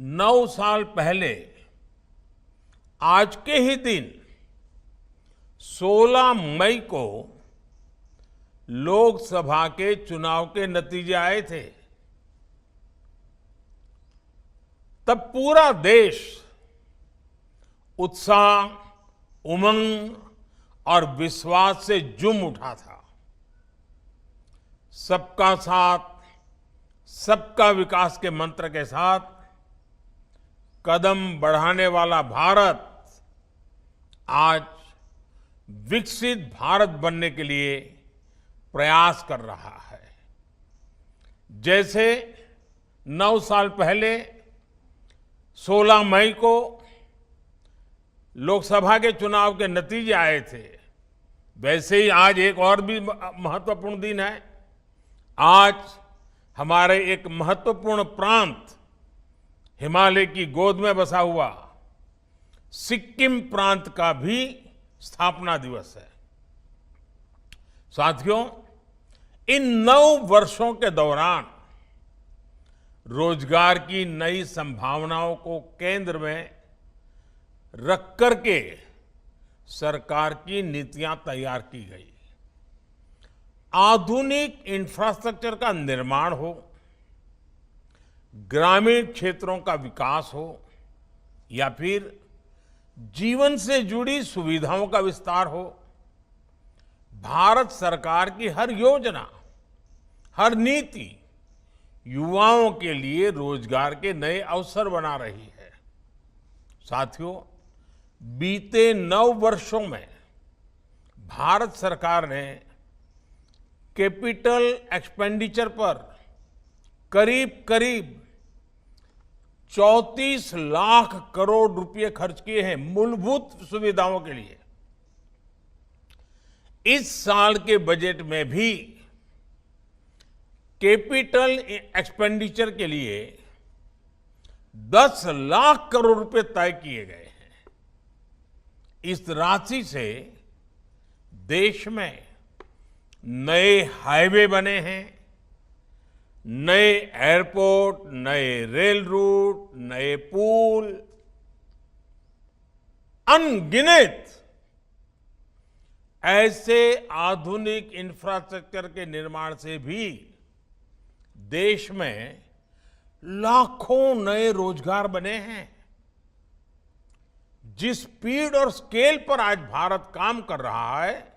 9 साल पहले आज के ही दिन 16 मई को लोकसभा के चुनाव के नतीजे आए थे। तब पूरा देश उत्साह, उमंग और विश्वास से झूम उठा था। सबका साथ, सबका विकास के मंत्र के साथ कदम बढ़ाने वाला भारत आज विकसित भारत बनने के लिए प्रयास कर रहा है। जैसे 9 साल पहले 16 मई को लोकसभा के चुनाव के नतीजे आए थे, वैसे ही आज एक और भी महत्वपूर्ण दिन है। आज हमारे एक महत्वपूर्ण प्रांत, हिमालय की गोद में बसा हुआ सिक्किम प्रांत का भी स्थापना दिवस है। साथियों, इन 9 वर्षों के दौरान रोजगार की नई संभावनाओं को केंद्र में रख करके सरकार की नीतियां तैयार की गई। आधुनिक इंफ्रास्ट्रक्चर का निर्माण हो, ग्रामीण क्षेत्रों का विकास हो या फिर जीवन से जुड़ी सुविधाओं का विस्तार हो, भारत सरकार की हर योजना, हर नीति युवाओं के लिए रोजगार के नए अवसर बना रही है। साथियों, बीते 9 वर्षों में भारत सरकार ने कैपिटल एक्सपेंडिचर पर करीब 34 लाख करोड़ रुपए खर्च किए हैं मूलभूत सुविधाओं के लिए। इस साल के बजट में भी कैपिटल एक्सपेंडिचर के लिए 10 लाख करोड़ रुपए तय किए गए हैं। इस राशि से देश में नए हाईवे बने हैं, नए एयरपोर्ट, नए रेल रूट, नए पुल, अनगिनत ऐसे आधुनिक इंफ्रास्ट्रक्चर के निर्माण से भी देश में लाखों नए रोजगार बने हैं। जिस स्पीड और स्केल पर आज भारत काम कर रहा है,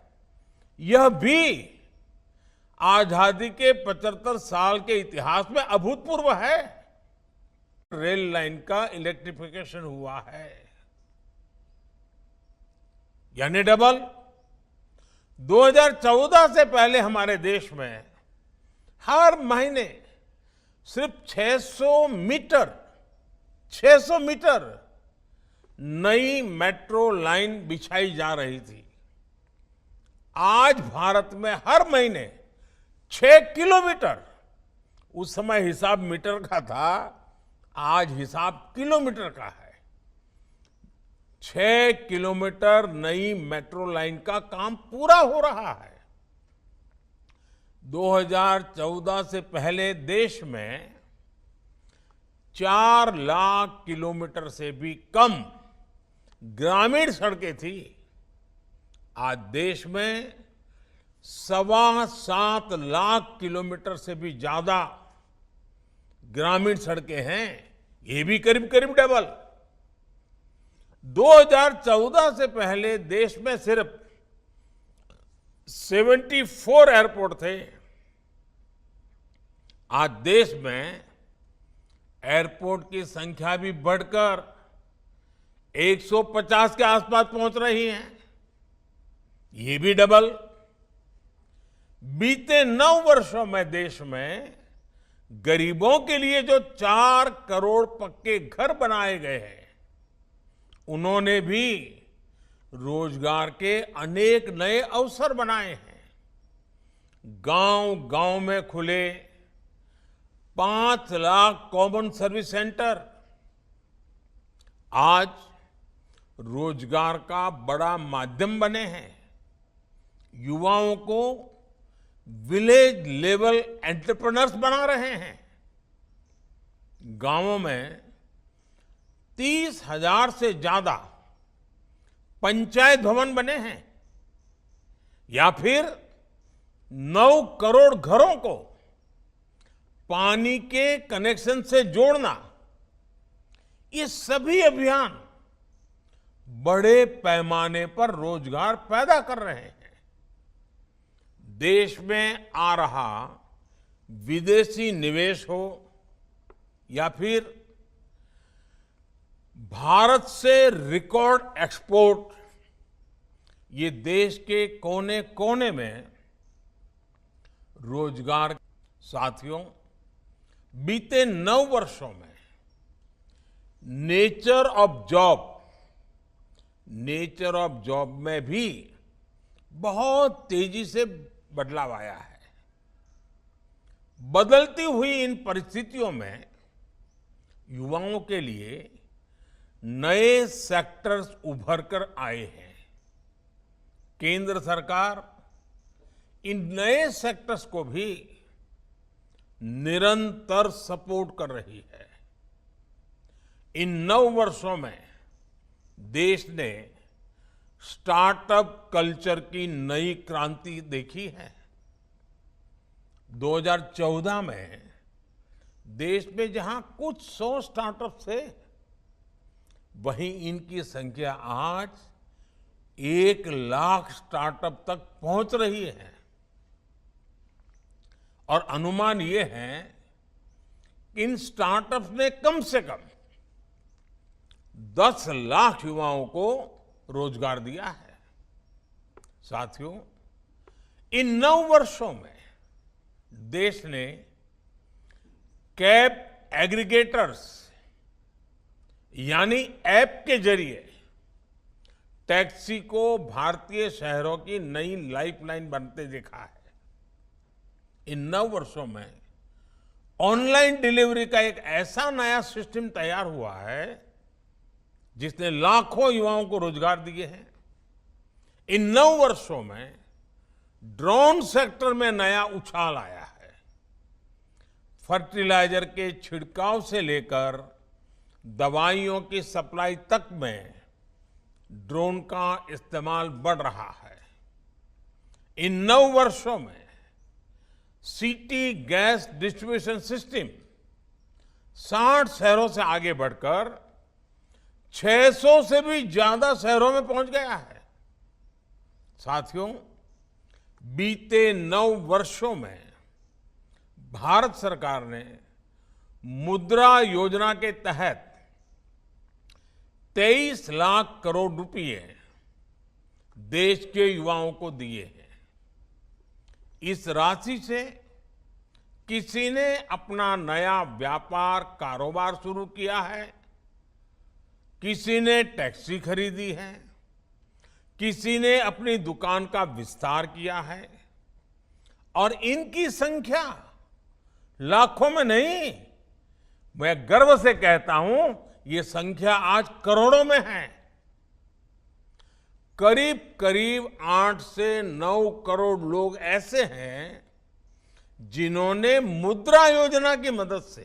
यह भी आजादी के 75 साल के इतिहास में अभूतपूर्व है। रेल लाइन का इलेक्ट्रिफिकेशन हुआ है, यानी डबल। 2014 से पहले हमारे देश में हर महीने सिर्फ 600 मीटर नई मेट्रो लाइन बिछाई जा रही थी। आज भारत में हर महीने 6 किलोमीटर, उस समय हिसाब मीटर का था, आज हिसाब किलोमीटर का है। 6 किलोमीटर नई मेट्रो लाइन का काम पूरा हो रहा है। 2014 से पहले देश में 4 लाख किलोमीटर से भी कम ग्रामीण सड़कें थी। आज देश में 7.25 लाख किलोमीटर से भी ज्यादा ग्रामीण सड़कें हैं, ये भी करीब डबल। 2014 से पहले देश में सिर्फ 74 एयरपोर्ट थे। आज देश में एयरपोर्ट की संख्या भी बढ़कर 150 के आसपास पहुंच रही है, ये भी डबल। बीते 9 वर्षों में देश में गरीबों के लिए जो 4 करोड़ पक्के घर बनाए गए हैं, उन्होंने भी रोजगार के अनेक नए अवसर बनाए हैं। गांव-गांव में खुले 5 लाख कॉमन सर्विस सेंटर आज रोजगार का बड़ा माध्यम बने हैं। युवाओं को विलेज लेवल एंटरप्रेन्योर्स बना रहे हैं। गांवों में 30,000 से ज्यादा पंचायत भवन बने हैं, या फिर 9 करोड़ घरों को पानी के कनेक्शन से जोड़ना, ये सभी अभियान बड़े पैमाने पर रोजगार पैदा कर रहे हैं। देश में आ रहा विदेशी निवेश हो या फिर भारत से रिकॉर्ड एक्सपोर्ट, ये देश के कोने कोने में रोजगार। साथियों, बीते 9 वर्षों में नेचर ऑफ जॉब में भी बहुत तेजी से बदलाव आया है। बदलती हुई इन परिस्थितियों में युवाओं के लिए नए सेक्टर्स उभर कर आए हैं। केंद्र सरकार इन नए सेक्टर्स को भी निरंतर सपोर्ट कर रही है। इन 9 वर्षों में देश ने स्टार्टअप कल्चर की नई क्रांति देखी है। 2014 में देश में जहां कुछ 100 स्टार्टअप थे, वहीं इनकी संख्या आज 1 लाख स्टार्टअप तक पहुंच रही है। और अनुमान ये है कि इन स्टार्टअप्स ने कम से कम 10 लाख युवाओं को रोजगार दिया है। साथियों, इन 9 वर्षों में देश ने कैब एग्रीगेटर्स यानी ऐप के जरिए टैक्सी को भारतीय शहरों की नई लाइफलाइन बनते देखा है। इन 9 वर्षों में ऑनलाइन डिलीवरी का एक ऐसा नया सिस्टम तैयार हुआ है जिसने लाखों युवाओं को रोजगार दिए हैं। इन 9 वर्षों में ड्रोन सेक्टर में नया उछाल आया है। फर्टिलाइजर के छिड़काव से लेकर दवाइयों की सप्लाई तक में ड्रोन का इस्तेमाल बढ़ रहा है। इन 9 वर्षों में सिटी गैस डिस्ट्रीब्यूशन सिस्टम 60 शहरों से आगे बढ़कर 600 से भी ज्यादा शहरों में पहुंच गया है। साथियों, बीते 9 वर्षों में भारत सरकार ने मुद्रा योजना के तहत 23 लाख करोड़ रुपए देश के युवाओं को दिए हैं। इस राशि से किसी ने अपना नया व्यापार कारोबार शुरू किया है, किसी ने टैक्सी खरीदी है, किसी ने अपनी दुकान का विस्तार किया है, और इनकी संख्या लाखों में नहीं, मैं गर्व से कहता हूं, ये संख्या आज करोड़ों में है। करीब करीब 8 से 9 करोड़ लोग ऐसे हैं जिन्होंने मुद्रा योजना की मदद से